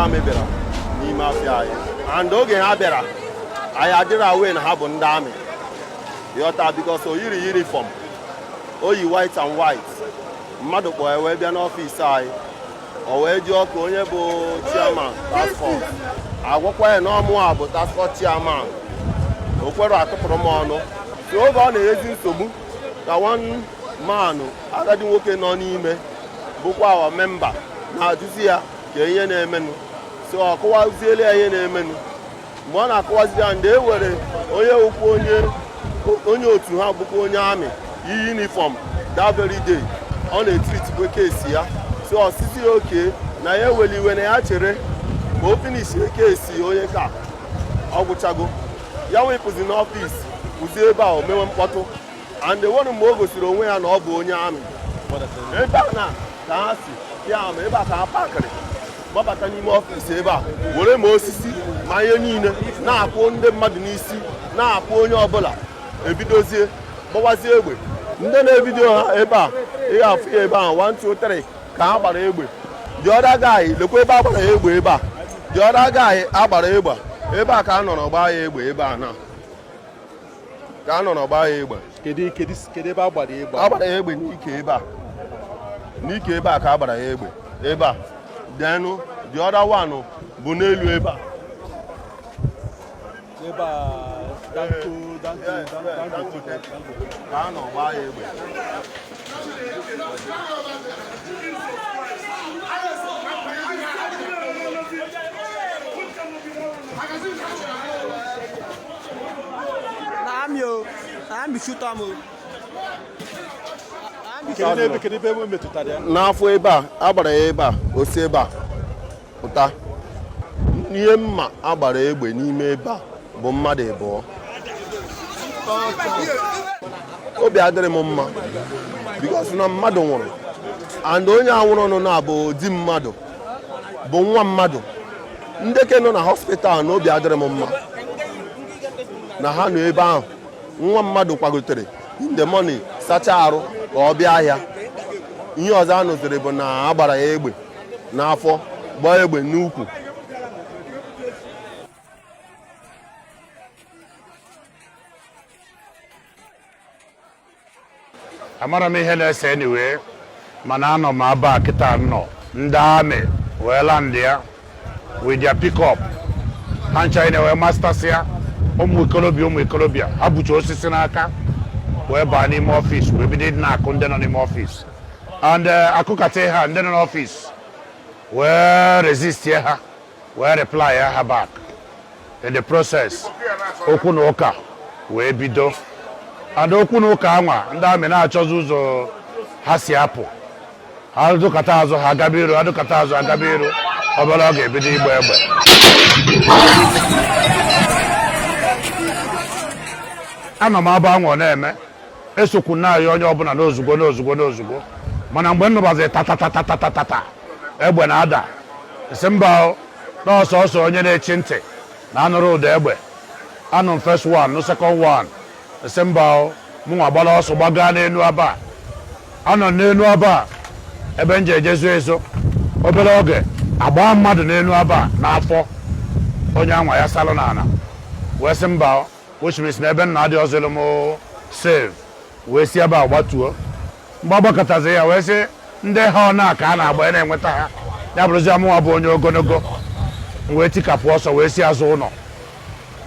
amị bịara n'ime afịa anyị and oge ha bịara anyị adịrị awe na ha bụ ndị amị yọta bikos o yiri yunifọm o yi white and white mmadụ kpọọ wee bịa n'ọfịs anyị o wee jụọ ka onye bụ chairman task force agwakwa ya na ọmụa bụ task force chairman o kwere atụpụrụ m ọnụ so oge ọ na-enyezi nsogbu ka one man agadi nwoke nọ n'ime bụkwa awa memba na-ajụzi ya ka ihe na-emenụ so ọ kọwaziele ya ihe na-emenụ mgbe ọ na-akọwaziri ya ndị ewere onye okwu onye otu ha bụkwa onye amị yi uniform that very day ọ na-etiritikwe kesi ya so ọsịsị ya oke na ya eweli iwe na ya chere ka o finishie kesi onye ka ọ gwụchago ya wepụzi n'ọfịs pụzie ebe a o mewe mkpọtụ and enwere mgbe o gosiri onwe ya na ọ bụ onye amị ebe a na ka ha si ya ama ebe a ka ha pakịrị gbabata n'ime ọfịs ebe a were ma osisi ma ihe niile na-akwụ ndị mmadụ n'isi na-akwụ onye ọbụla ebidozie gbawazie egbe ndị na-ebido ha ebe a ihe afụ ya ebe ahụ 1 2 3 ka ha gbara egbe dị ọda gaghị lekwa ebe a gbara ya egbe ebe a dị ọda gaghị agbara egbe ebe a ka a nọrọ gbaa ya egbe ebe a na ka a nọrọ gbaa ya egbe kedu ebe a gbara egbe a gbara ya egbe n'ike ebe a n'ike ebe a ka a gbara ya egbe ebe a denụ dị ọda wanụ bụ n'elu ebe a ka a nọ gbaa ya egbe n'afọ ebe a agbara ya ebe a osi ebe a pụta ihe mma agbara egbe n'ime ebe a bụ mmadụ abụọ obi adịrị m mma bikos na mmadụ nwụrụ and onye anwụrụ nọ na bụ di mmadụ bụ nwa mmadụ ndị ke nọ na hospital na obi adịrị m mma na ha nọ ebe ahụ nwa mmadụ kwagotere in the morning sacha arụ ka ọ bịa ahịa ihe ọzọ a nụziri bụ na agbara ya egbe n'afọ gbaa egbe n'ukwu amara m ihe na-ese anyway mana anọ m aba kịta nọ ndị amị wee land ya with their pick-up ha ncha na wee masters ya ụmụ ikolobịa ha bucha osisi n'aka wee baa n'ime ọfịs wee bido na-akụ ndị nọ n'ime ọfịs and akụkata ha ndị nọ n'ọfịs wee resist ha wee reply ha back in the process okwu na ụka wee bido and okwu na ụka anwa ndị amị na-achọzi ụzọ ha si apụ ha adụkata azụ ha agaba iru adụkata azụ agaba iru obere ọ ga-ebido igba egbe ana m aba anwụ na-eme esokwu na-ayọ onye ọbụla n'ozugbo mana mgbe nnụbazi tatatatata egbe na-ada esi mba n'ọsọsọ onye na-echi ntị na anụrụ ụda egbe anụ m first one nụ second one esi mba mụnwa gbara ọsọ gbagaa n'elu aba anọ n'elu aba ebe m ji ejezu ezo obere oge agba mmadụ n'elu aba n'afọ onye anwa ya salụ n'ala wee sị mba which means na ebe nna dị ọzọ ịlụ m save wee si ebe a gbatuo mgbe agbakọtazi ya wee sị ndị ha ọ na-aka a na-agba ya na-enweta ha ya bụrụzi amụnwa bụ onye ogologo wee tikapụ ọsọ wee si azụ ụlọ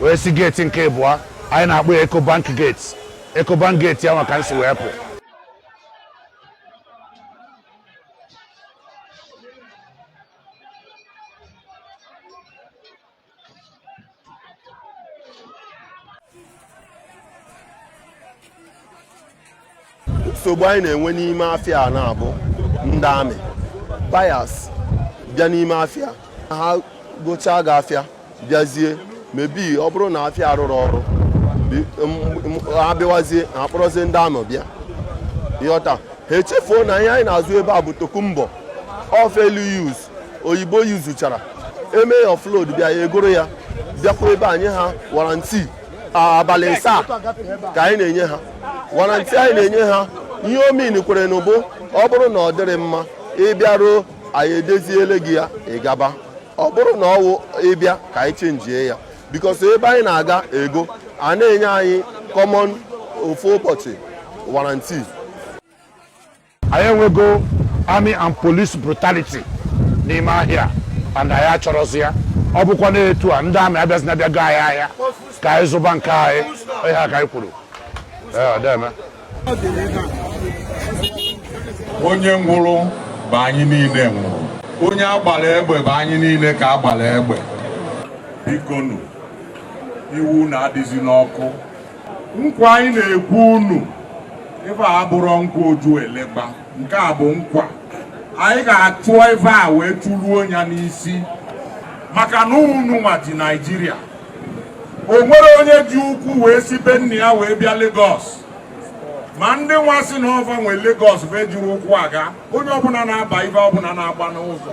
wee si geeti nke abụọ anyị na-akpọ ya Ecobank gate Ecobank gate ya maka nsi wee pụ nsogbu anyị na-enwe n'ime afịa a na-abụ ndị amị bias bịa n'ime afịa ha gochaa gị afịa bịazie mebi ọ bụrụ na afịa arụrụ ọrụ ha bịawazie ha kpọrọzie ndị amị bịa ịghọta ha echefuo na ihe anyị na-azụ ebe a bụ tokumbo ofelu use oyibo yuzuchara eme ya offload bịa ya egoro ya bịakwa ebe anyị ha waranti abalị asaa ka anyị na-enye ha waranti anyị na-enye ha ihe omin kwere n'ụbụ ọ bụrụ na ọ dịrị mma ịbịaruo anyị edeziele gị ya ịgaba ọ bụrụ na ọwụ ịbịa ka anyị chenjie ya because ebe anyị na-aga ego a na-enye anyị common ofu ụbọchị warranty. anyị enwego army and police brutality n'ime ahịa and anyị achọrọzi ya. ọ bụkwa na-etu a ndị amị abịazi na bịago anyị ahịa ka anyị zụba nke anyị ihe a ka anyị kwuru. onye nwụrụ bụ anyị niile nwụrụ, onye agbara egbe bụ anyị niile ka agbara egbe. Bikonu, iwu na-adịzi n'ọkụ. Nkwa anyị na-ekwu unu ife a bụrụ nkwa oju elegba, nke a bụ nkwa anyị ga-atụọ ife a wee tụruo ya n'isi maka na unu nwa ji Naịjirịa. O nwere onye ji ukwu wee si be nna ya wee bịa Lagos, ma ndị nwa si na ọva nwe Lagos bụ ejiri ụkwụ aga. Onye ọbụla na-aba ife ọbụla na-agba n'ụzọ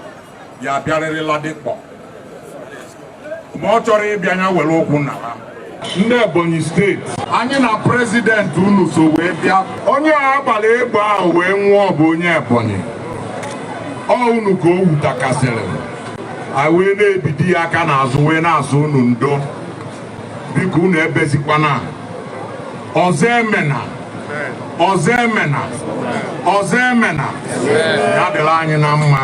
ya bịarịrịla dịkpọ ma ọ chọrọ ịbịa ya were ụkwụ na ha. Ndị Ebonyi steeti, anyị na prezidenti unu so wee bịa. Onye a gbara egbe ahụ wee nwụọ bụ onye Ebonyi. Ọ unu ka o wutakasịrị, a wee na-ebidi ya aka n'azụ wee na-asụ unu ndo. Biko unu ebezikwana. Ọzọ emena, ọzọ emena, ọzọ emena. Ya dịrị anyị na mma.